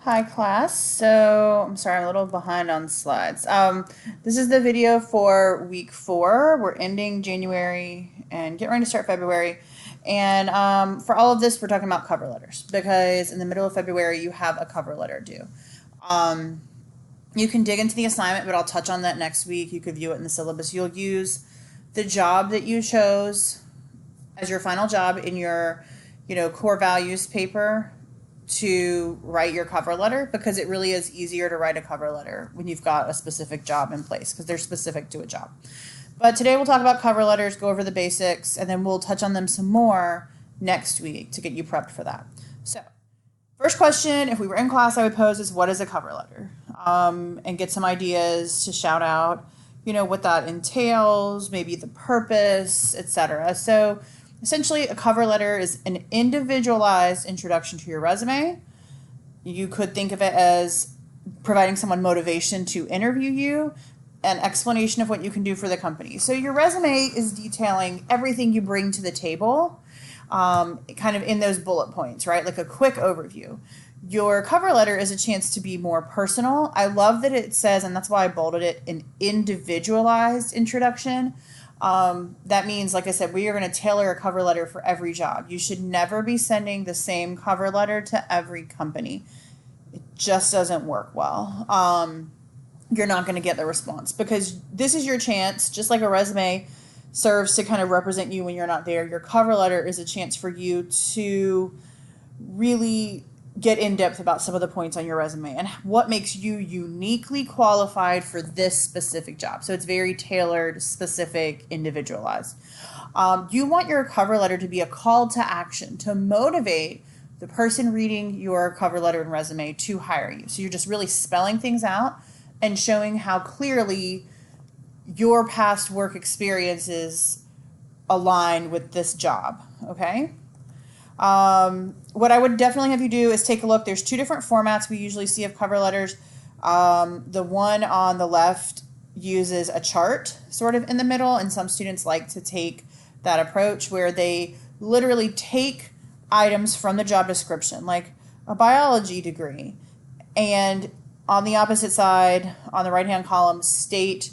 Hi class. So I'm sorry, I'm a little behind on slides. This is the video for week 4. We're ending January and getting ready to start February. And for all of this, we're talking about cover letters because in the middle of February, you have a cover letter due. Um, you can dig into the assignment, but I'll touch on that next week. You could view it in the syllabus. You'll use the job that you chose as your final job in your, core values paper to write your cover letter because it really is easier to write a cover letter when you've got a specific job in place because they're specific to a job. But today we'll talk about cover letters, go over the basics, and then we'll touch on them some more next week to get you prepped for that. So, first question, if we were in class, I would pose is what is a cover letter? And get some ideas to shout out, what that entails, maybe the purpose, etc. So, essentially, a cover letter is an individualized introduction to your resume. You could think of it as providing someone motivation to interview you, an explanation of what you can do for the company. So your resume is detailing everything you bring to the table, kind of in those bullet points, right? Like a quick overview. Your cover letter is a chance to be more personal. I love that it says, and that's why I bolded it, an individualized introduction. That means, like I said, we are going to tailor a cover letter for every job. You should never be sending the same cover letter to every company. It just doesn't work well. You're not going to get the response because this is your chance, just like a resume serves to kind of represent you when you're not there. Your cover letter is a chance for you to really get in depth about some of the points on your resume and what makes you uniquely qualified for this specific job. So it's very tailored, specific, individualized. You want your cover letter to be a call to action to motivate the person reading your cover letter and resume to hire you. So you're just really spelling things out and showing how clearly your past work experiences align with this job. Okay. What I would definitely have you do is take a look. There's 2 different formats we usually see of cover letters. The one on the left uses a chart sort of in the middle, and some students like to take that approach where they literally take items from the job description, like a biology degree, and on the opposite side, on the right-hand column, state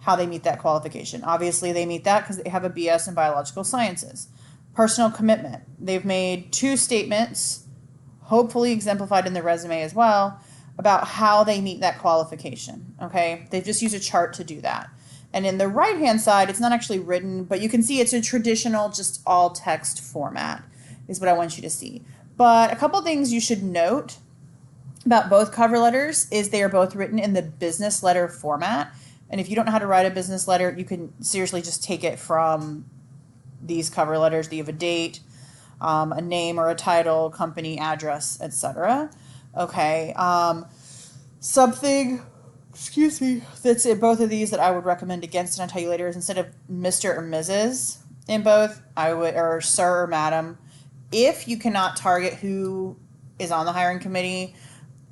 how they meet that qualification. Obviously, they meet that because they have a BS in biological sciences. Personal commitment. They've made 2 statements, hopefully exemplified in the resume as well, about how they meet that qualification. Okay, they've just used a chart to do that. And in the right-hand side, it's not actually written, but you can see it's a traditional, just all text format, is what I want you to see. But a couple things you should note about both cover letters is they are both written in the business letter format. And if you don't know how to write a business letter, you can seriously just take it from these cover letters. You have a date, a name or a title, company, address, etc. Okay. Something, that's in both of these that I would recommend against, and I'll tell you later, is instead of Mr. or Mrs. in both, I would, or Sir or Madam. If you cannot target who is on the hiring committee,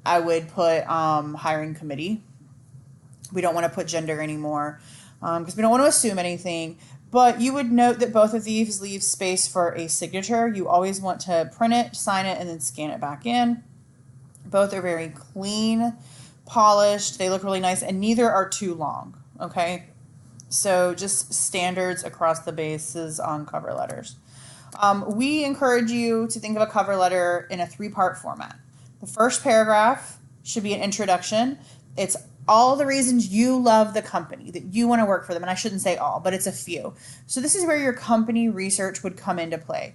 I would put hiring committee. We don't want to put gender anymore because we don't want to assume anything. But you would note that both of these leave space for a signature. You always want to print it, sign it, and then scan it back in. Both are very clean, polished. They look really nice, and neither are too long, okay? So just standards across the bases on cover letters. We encourage you to think of a cover letter in a 3-part format. The first paragraph should be an introduction. It's all the reasons you love the company, that you want to work for them. And I shouldn't say all, but it's a few. So this is where your company research would come into play.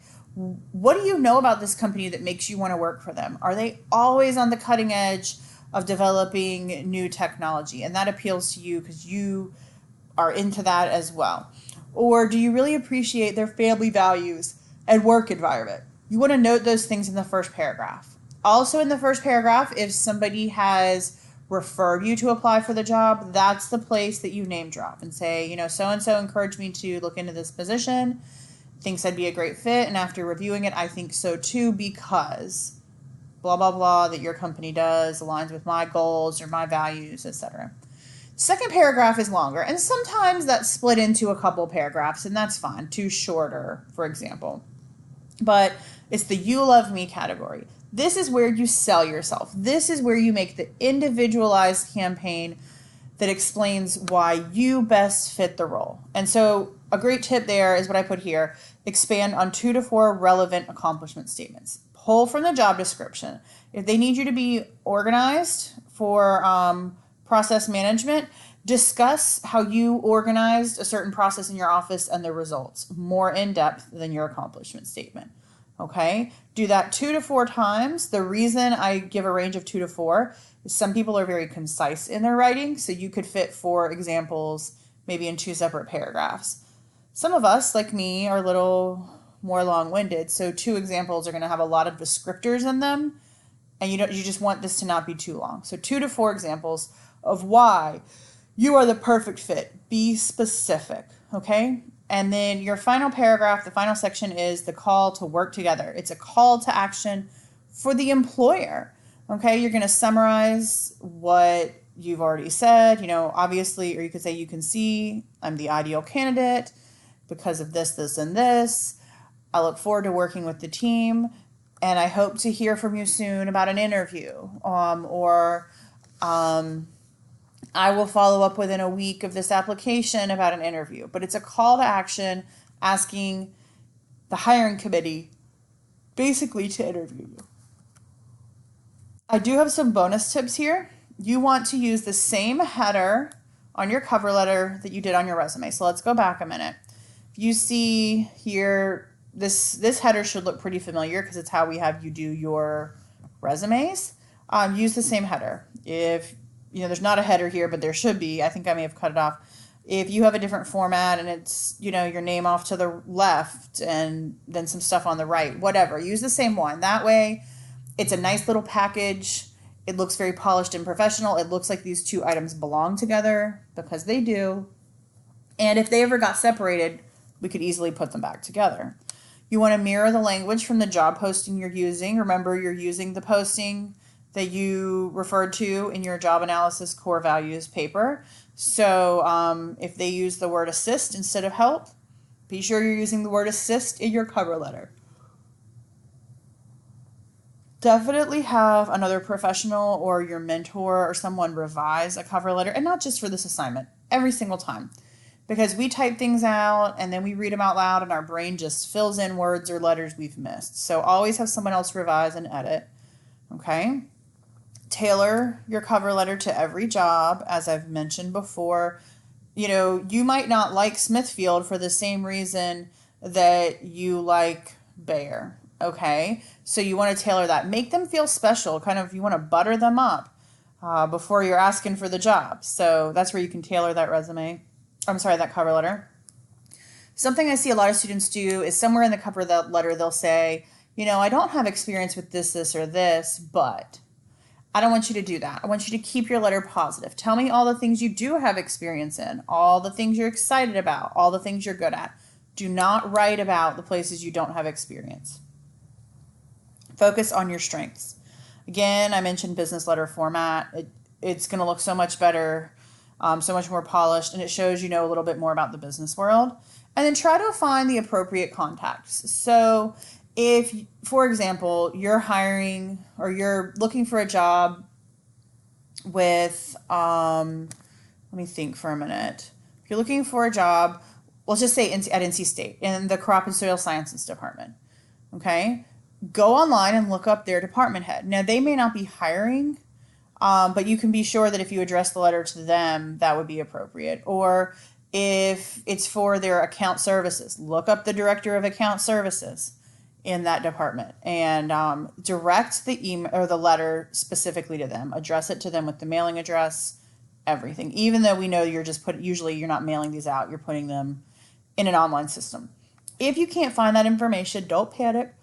What do you know about this company that makes you want to work for them? Are they always on the cutting edge of developing new technology? And that appeals to you because you are into that as well. Or do you really appreciate their family values and work environment? You want to note those things in the first paragraph. Also in the first paragraph, if somebody has referred you to apply for the job, that's the place that you name drop and say, so-and-so encouraged me to look into this position, thinks I'd be a great fit, and after reviewing it, I think so too because blah, blah, blah that your company does aligns with my goals or my values, etc. Second paragraph is longer, and sometimes that's split into a couple paragraphs, and that's fine, 2 shorter, for example. But it's the you love me category. This is where you sell yourself. This is where you make the individualized campaign that explains why you best fit the role. And so a great tip there is what I put here. Expand on 2 to 4 relevant accomplishment statements. Pull from the job description. If they need you to be organized for process management, discuss how you organized a certain process in your office and the results more in depth than your accomplishment statement. Okay, do that 2 to 4 times. The reason I give a range of 2 to 4 is some people are very concise in their writing, so you could fit 4 examples maybe in 2 separate paragraphs. Some of us, like me, are a little more long-winded, so 2 examples are going to have a lot of descriptors in them, and you just want this to not be too long. So 2 to 4 examples of why you are the perfect fit. Be specific, okay? And then your final paragraph, the final section is the call to work together. It's a call to action for the employer, okay? You're going to summarize what you've already said, obviously, or you could say you can see I'm the ideal candidate because of this, this, and this. I look forward to working with the team, and I hope to hear from you soon about an interview, I will follow up within a week of this application about an interview. But it's a call to action asking the hiring committee basically to interview you. I do have some bonus tips here. You want to use the same header on your cover letter that you did on your resume. So let's go back a minute. If you see here, this header should look pretty familiar because it's how we have you do your resumes. Use the same header. If there's not a header here, but there should be. I think I may have cut it off. If you have a different format and it's, your name off to the left and then some stuff on the right, whatever, use the same one. That way, it's a nice little package. It looks very polished and professional. It looks like these 2 items belong together because they do. And if they ever got separated, we could easily put them back together. You want to mirror the language from the job posting you're using. Remember, you're using the posting that you referred to in your job analysis core values paper. So if they use the word assist instead of help, be sure you're using the word assist in your cover letter. Definitely have another professional or your mentor or someone revise a cover letter, and not just for this assignment, every single time. Because we type things out and then we read them out loud and our brain just fills in words or letters we've missed. So always have someone else revise and edit, okay? Tailor your cover letter to every job, as I've mentioned before. You might not like Smithfield for the same reason that you like Bayer, okay? So you want to tailor that. Make them feel special, you want to butter them up before you're asking for the job. So that's where you can tailor that that cover letter. Something I see a lot of students do is somewhere in the cover letter they'll say, I don't have experience with this, or this, but... I don't want you to do that. I want you to keep your letter positive. Tell me all the things you do have experience in, all the things you're excited about, all the things you're good at. Do not write about the places you don't have experience. Focus on your strengths. Again, I mentioned business letter format. It's going to look so much better, so much more polished, and it shows a little bit more about the business world. And then try to find the appropriate contacts. So if, for example, you're hiring or you're looking for a job with, let me think for a minute. If you're looking for a job, let's just say at NC State in the crop and soil sciences department, okay? Go online and look up their department head. Now, they may not be hiring, but you can be sure that if you address the letter to them, that would be appropriate. Or if it's for their account services, look up the director of account services in that department and direct the email or the letter specifically to them. Address it to them with the mailing address, everything. Even though we know usually you're not mailing these out, you're putting them in an online system. If you can't find that information, don't panic.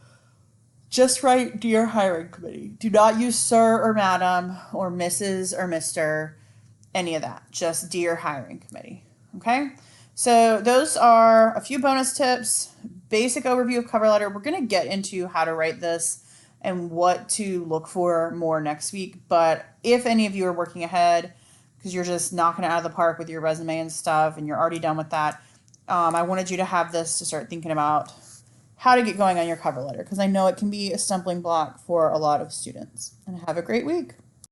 Just write Dear Hiring Committee. Do not use Sir or Madam or Mrs. or Mr. Any of that. Just Dear Hiring Committee. Okay? So those are a few bonus tips. Basic overview of cover letter. We're going to get into how to write this and what to look for more next week. But if any of you are working ahead because you're just knocking it out of the park with your resume and stuff and you're already done with that, I wanted you to have this to start thinking about how to get going on your cover letter, because I know it can be a stumbling block for a lot of students. And have a great week.